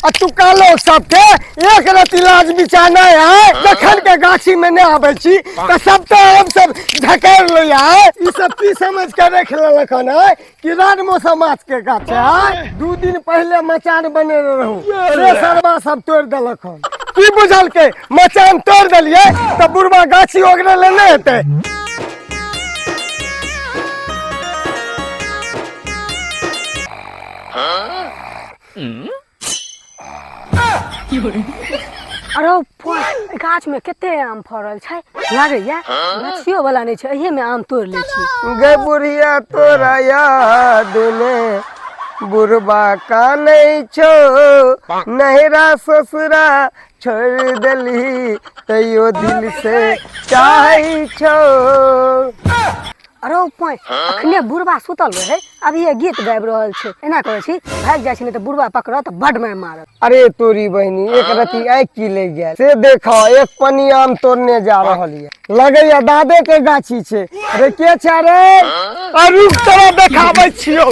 अतुका लोग सबके एक रति लाज बिचाना है। जखन के गाछी में नहीं आवे छी त सब तो हम सब झकेर लो है। ई सब की समझ के रख लेलखन है कि राजमो समाज के गाछ है। 2 दिन पहले मचान बने रहू से सरवा सब तोड़ देलखन। की बुझल के मचान तोड़ देलिए त बुढ़वा गाछी ओगरे लेने हेते। अरे गाछ में केते आम फरल छै लागे या गाछियो वाला नहीं छै एही में आम तोड़ ले छी। गे बुढ़िया तोरा याद ने बुढ़बा का नहीं छो नहरा ससुरा छोड़ दली तैयो दिल से चाही छो। अरे अखने बुढ़बा सुतल रहे अभी ये गीत गाबि रहल छै एना कहै छी भाग जाइ छी नहीं तो बुढ़बा पकड़त बड मार मारत। अरे तोरी बहनी एक रति आँख की ले गया से देखो एक पनी आम तोड़ने जा रहल है लगैया दादे के गाछी छै। अरे के छै रे रुक तोरा देखाबै छियौ।